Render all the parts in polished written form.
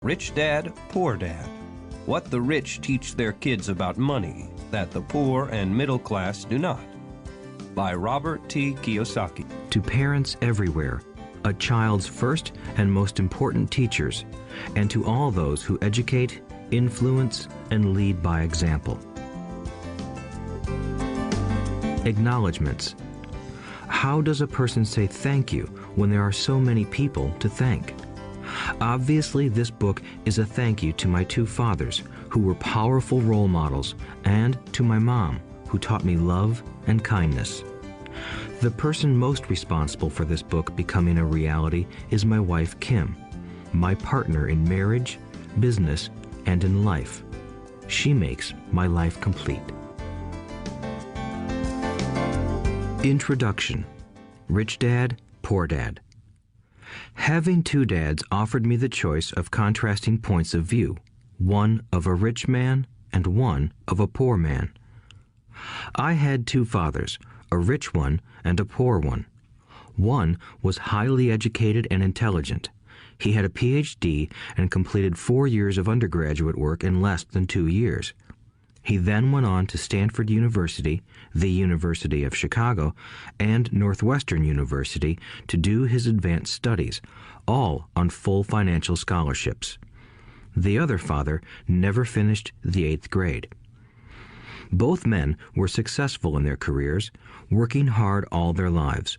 Rich Dad, Poor Dad. What the rich teach their kids about money that the poor and middle class do not. By Robert T. Kiyosaki. To parents everywhere, a child's first and most important teachers, and to all those who educate, influence, and lead by example. Acknowledgements. How does a person say thank you when there are so many people to thank? Obviously, this book is a thank you to my two fathers, who were powerful role models, and to my mom, who taught me love and kindness. The person most responsible for this book becoming a reality is my wife, Kim, my partner in marriage, business, and in life. She makes my life complete. Introduction. Rich Dad, Poor Dad. Having two dads offered me the choice of contrasting points of view, one of a rich man and one of a poor man. I had two fathers, a rich one and a poor one. One was highly educated and intelligent. He had a PhD and completed 4 years of undergraduate work in less than 2 years. He then went on to Stanford University, the University of Chicago, and Northwestern University to do his advanced studies, all on full financial scholarships. The other father never finished the 8th grade. Both men were successful in their careers, working hard all their lives.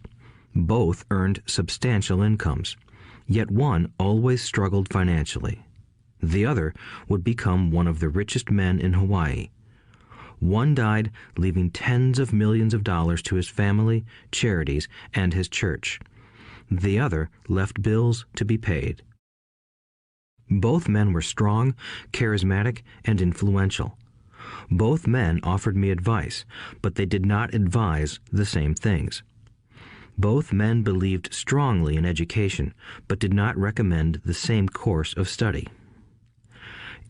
Both earned substantial incomes, yet one always struggled financially. The other would become one of the richest men in Hawaii. One died, leaving tens of millions of dollars to his family, charities, and his church. The other left bills to be paid. Both men were strong, charismatic, and influential. Both men offered me advice, but they did not advise the same things. Both men believed strongly in education, but did not recommend the same course of study.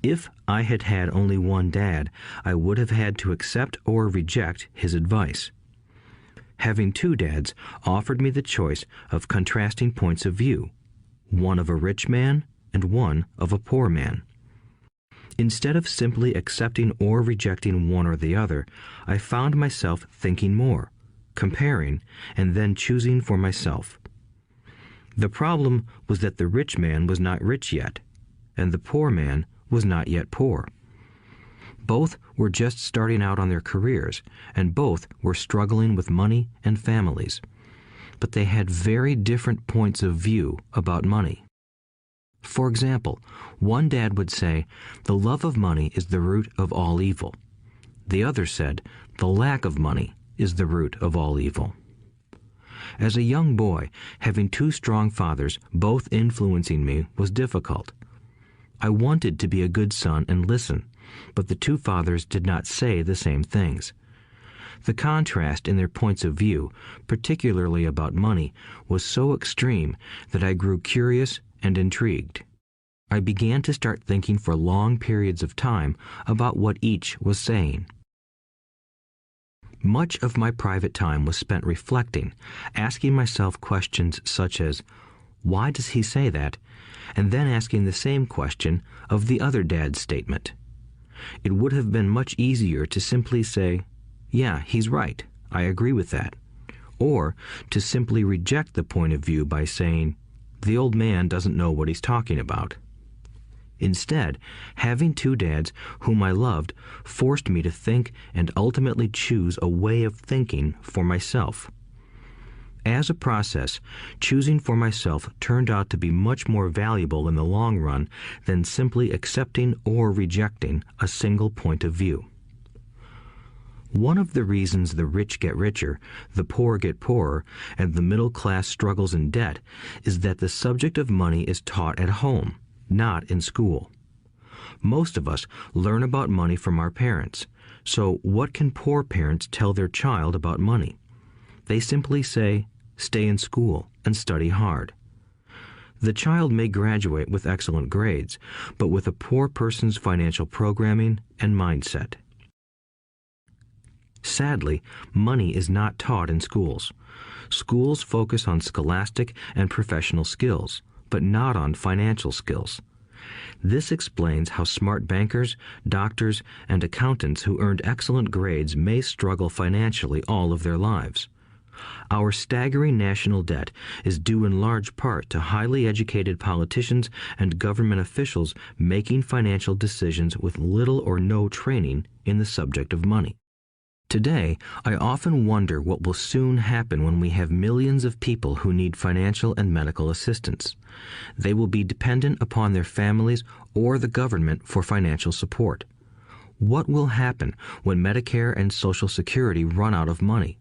If I had had only one dad, I would have had to accept or reject his advice. Having two dads offered me the choice of contrasting points of view, one of a rich man and one of a poor man. Instead of simply accepting or rejecting one or the other, I found myself thinking more, comparing, and then choosing for myself. The problem was that the rich man was not rich yet, and the poor man was not yet poor. Both were just starting out on their careers, and both were struggling with money and families. But they had very different points of view about money. For example, one dad would say, "The love of money is the root of all evil." The other said, "The lack of money is the root of all evil." As a young boy, having two strong fathers, both influencing me, was difficult. I wanted to be a good son and listen, but the two fathers did not say the same things. The contrast in their points of view, particularly about money, was so extreme that I grew curious and intrigued. I began to start thinking for long periods of time about what each was saying. Much of my private time was spent reflecting, asking myself questions such as, "Why does he say that?" and then asking the same question of the other dad's statement. It would have been much easier to simply say, "Yeah, he's right, I agree with that," or to simply reject the point of view by saying, "The old man doesn't know what he's talking about." Instead, having two dads whom I loved forced me to think and ultimately choose a way of thinking for myself. As a process, choosing for myself turned out to be much more valuable in the long run than simply accepting or rejecting a single point of view. One of the reasons the rich get richer, the poor get poorer, and the middle class struggles in debt is that the subject of money is taught at home, not in school. Most of us learn about money from our parents, so what can poor parents tell their child about money? They simply say, "Stay in school and study hard." The child may graduate with excellent grades, but with a poor person's financial programming and mindset. Sadly, money is not taught in schools. Schools focus on scholastic and professional skills, but not on financial skills. This explains how smart bankers, doctors, and accountants who earned excellent grades may struggle financially all of their lives. Our staggering national debt is due in large part to highly educated politicians and government officials making financial decisions with little or no training in the subject of money. Today, I often wonder what will soon happen when we have millions of people who need financial and medical assistance. They will be dependent upon their families or the government for financial support. What will happen when Medicare and Social Security run out of money?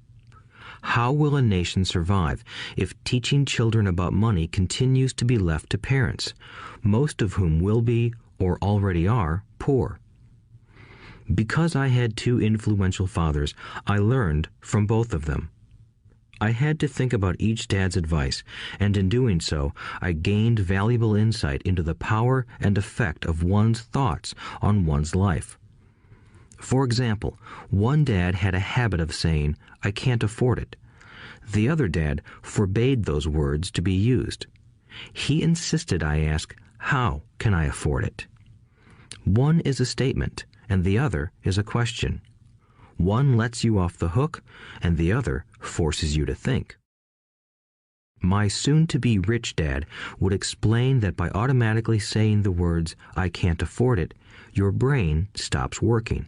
How will a nation survive if teaching children about money continues to be left to parents, most of whom will be, or already are, poor? Because I had two influential fathers, I learned from both of them. I had to think about each dad's advice, and in doing so, I gained valuable insight into the power and effect of one's thoughts on one's life. For example, one dad had a habit of saying, "I can't afford it." The other dad forbade those words to be used. He insisted I ask, "How can I afford it?" One is a statement, and the other is a question. One lets you off the hook, and the other forces you to think. My soon-to-be rich dad would explain that by automatically saying the words, "I can't afford it," your brain stops working.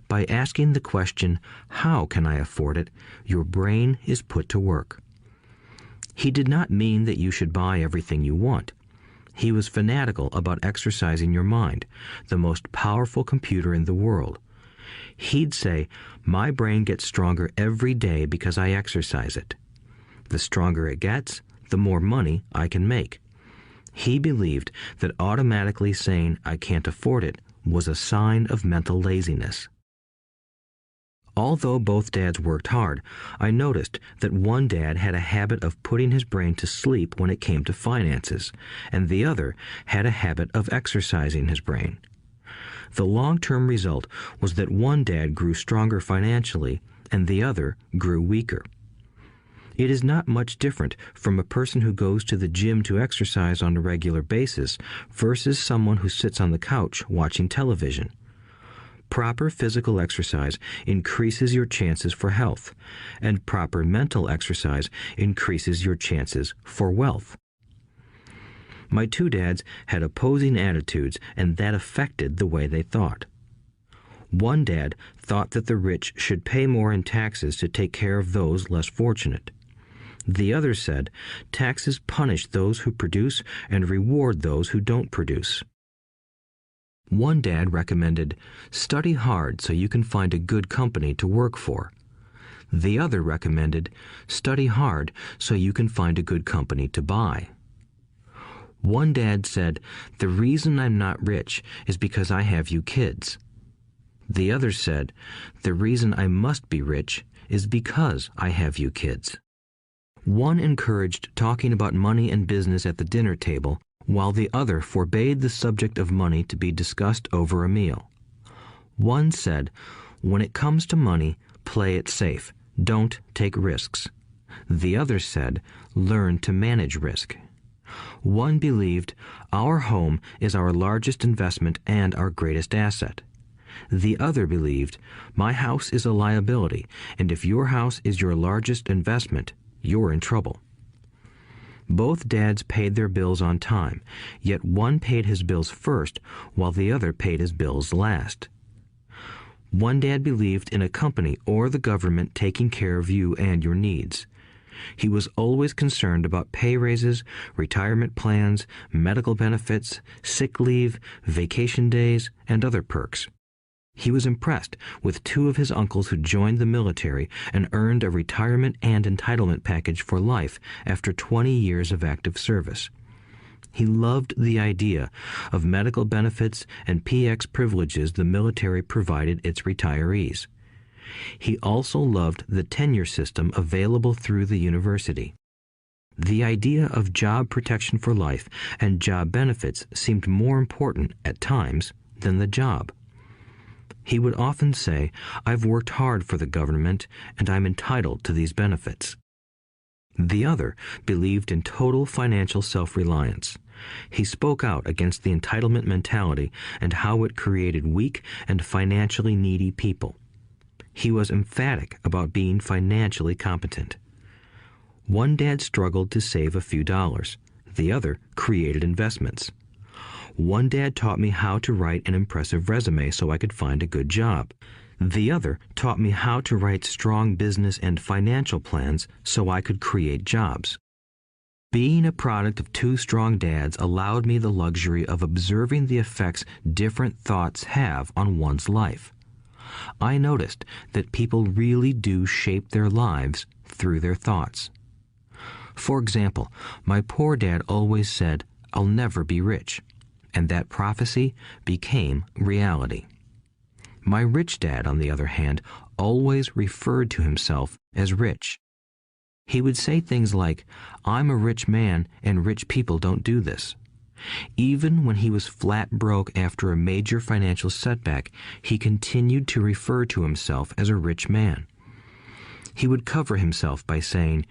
By asking the question, "How can I afford it?" your brain is put to work. He did not mean that you should buy everything you want. He was fanatical about exercising your mind, the most powerful computer in the world. He'd say, "My brain gets stronger every day because I exercise it. The stronger it gets, the more money I can make." He believed that automatically saying, "I can't afford it," was a sign of mental laziness. Although both dads worked hard, I noticed that one dad had a habit of putting his brain to sleep when it came to finances, and the other had a habit of exercising his brain. The long-term result was that one dad grew stronger financially, and the other grew weaker. It is not much different from a person who goes to the gym to exercise on a regular basis versus someone who sits on the couch watching television. Proper physical exercise increases your chances for health, and proper mental exercise increases your chances for wealth. My two dads had opposing attitudes, and that affected the way they thought. One dad thought that the rich should pay more in taxes to take care of those less fortunate. The other said, taxes punish those who produce and reward those who don't produce. One dad recommended, study hard so you can find a good company to work for. The other recommended, study hard so you can find a good company to buy. One dad said, the reason I'm not rich is because I have you kids. The other said, the reason I must be rich is because I have you kids. One encouraged talking about money and business at the dinner table, while the other forbade the subject of money to be discussed over a meal. One said, when it comes to money, play it safe, don't take risks. The other said, learn to manage risk. One believed, our home is our largest investment and our greatest asset. The other believed, my house is a liability, and if your house is your largest investment, you're in trouble. Both dads paid their bills on time, yet one paid his bills first while the other paid his bills last. One dad believed in a company or the government taking care of you and your needs. He was always concerned about pay raises, retirement plans, medical benefits, sick leave, vacation days, and other perks. He was impressed with two of his uncles who joined the military and earned a retirement and entitlement package for life after 20 years of active service. He loved the idea of medical benefits and PX privileges the military provided its retirees. He also loved the tenure system available through the university. The idea of job protection for life and job benefits seemed more important at times than the job. He would often say, I've worked hard for the government and I'm entitled to these benefits. The other believed in total financial self-reliance. He spoke out against the entitlement mentality and how it created weak and financially needy people. He was emphatic about being financially competent. One dad struggled to save a few dollars. The other created investments. One dad taught me how to write an impressive resume so I could find a good job. The other taught me how to write strong business and financial plans so I could create jobs. Being a product of two strong dads allowed me the luxury of observing the effects different thoughts have on one's life. I noticed that people really do shape their lives through their thoughts. For example, my poor dad always said, "I'll never be rich," and that prophecy became reality. My rich dad, on the other hand, always referred to himself as rich. He would say things like, "I'm a rich man and rich people don't do this." Even when he was flat broke after a major financial setback, he continued to refer to himself as a rich man. He would cover himself by saying,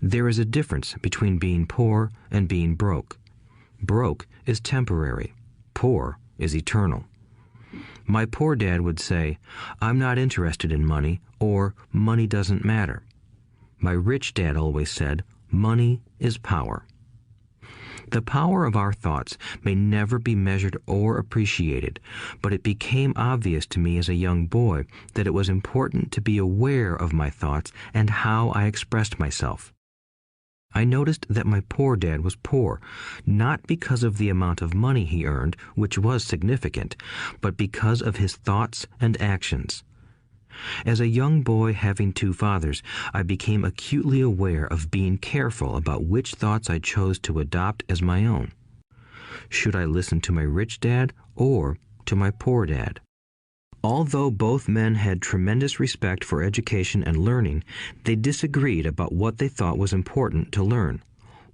"There is a difference between being poor and being broke. Broke is temporary. Poor is eternal." My poor dad would say, "I'm not interested in money," or "money doesn't matter." My rich dad always said, "Money is power." The power of our thoughts may never be measured or appreciated, but it became obvious to me as a young boy that it was important to be aware of my thoughts and how I expressed myself. I noticed that my poor dad was poor, not because of the amount of money he earned, which was significant, but because of his thoughts and actions. As a young boy having two fathers, I became acutely aware of being careful about which thoughts I chose to adopt as my own. Should I listen to my rich dad or to my poor dad? Although both men had tremendous respect for education and learning, they disagreed about what they thought was important to learn.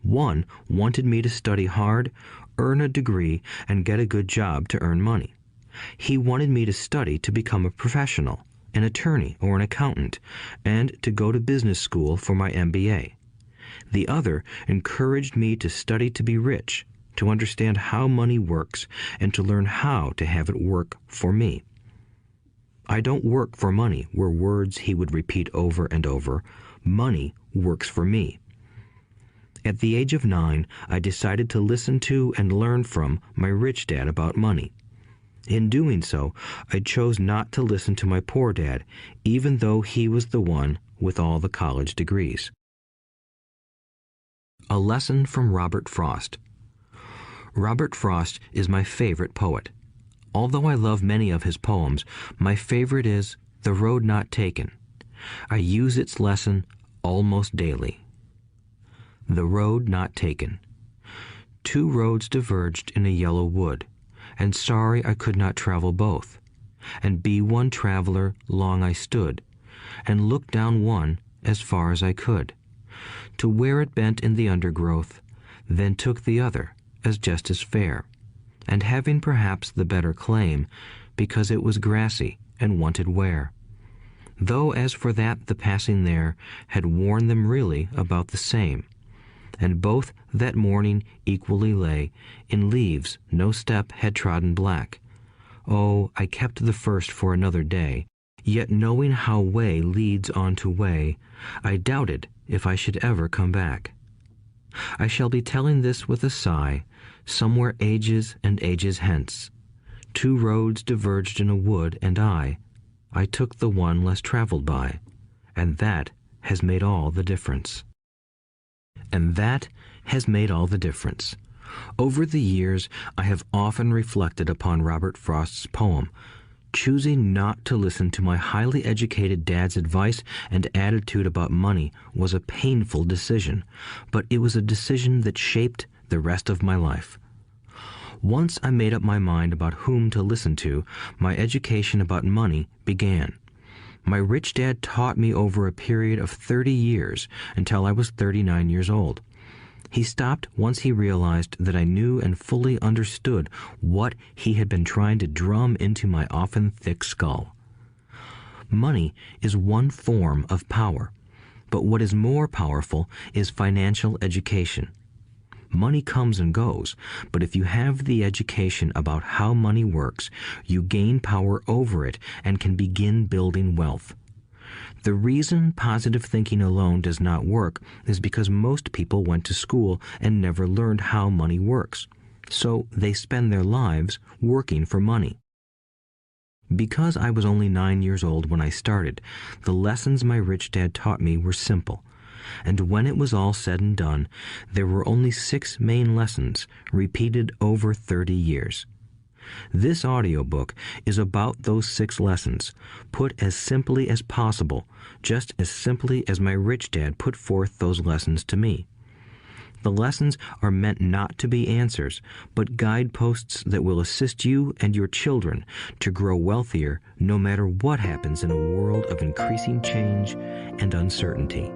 One wanted me to study hard, earn a degree, and get a good job to earn money. He wanted me to study to become a professional, an attorney or an accountant, and to go to business school for my MBA. The other encouraged me to study to be rich, to understand how money works, and to learn how to have it work for me. "I don't work for money" were words he would repeat over and over. "Money works for me." At the age of 9, I decided to listen to and learn from my rich dad about money. In doing so, I chose not to listen to my poor dad, even though he was the one with all the college degrees. A lesson from Robert Frost. Robert Frost is my favorite poet. Although I love many of his poems, my favorite is "The Road Not Taken." I use its lesson almost daily. The road not taken. Two roads diverged in a yellow wood, and sorry I could not travel both. And be one traveler long I stood, and looked down one as far as I could, to where it bent in the undergrowth, then took the other as just as fair, and having perhaps the better claim, because it was grassy and wanted wear. Though as for that the passing there had worn them really about the same, and both that morning equally lay in leaves no step had trodden black. Oh, I kept the first for another day, yet knowing how way leads on to way, I doubted if I should ever come back. I shall be telling this with a sigh, somewhere ages and ages hence. Two roads diverged in a wood, and I took the one less traveled by, and that has made all the difference. And that has made all the difference. Over the years, I have often reflected upon Robert Frost's poem. Choosing not to listen to my highly educated dad's advice and attitude about money was a painful decision, but it was a decision that shaped the rest of my life. Once I made up my mind about whom to listen to, my education about money began. My rich dad taught me over a period of 30 years until I was 39 years old. He stopped once he realized that I knew and fully understood what he had been trying to drum into my often thick skull. Money is one form of power, but what is more powerful is financial education. Money comes and goes, but if you have the education about how money works, you gain power over it and can begin building wealth. The reason positive thinking alone does not work is because most people went to school and never learned how money works, so they spend their lives working for money. Because I was only 9 years old when I started, the lessons my rich dad taught me were simple. And when it was all said and done, there were only 6 main lessons, repeated over 30 years. This audiobook is about those 6 lessons, put as simply as possible, just as simply as my rich dad put forth those lessons to me. The lessons are meant not to be answers, but guideposts that will assist you and your children to grow wealthier no matter what happens in a world of increasing change and uncertainty.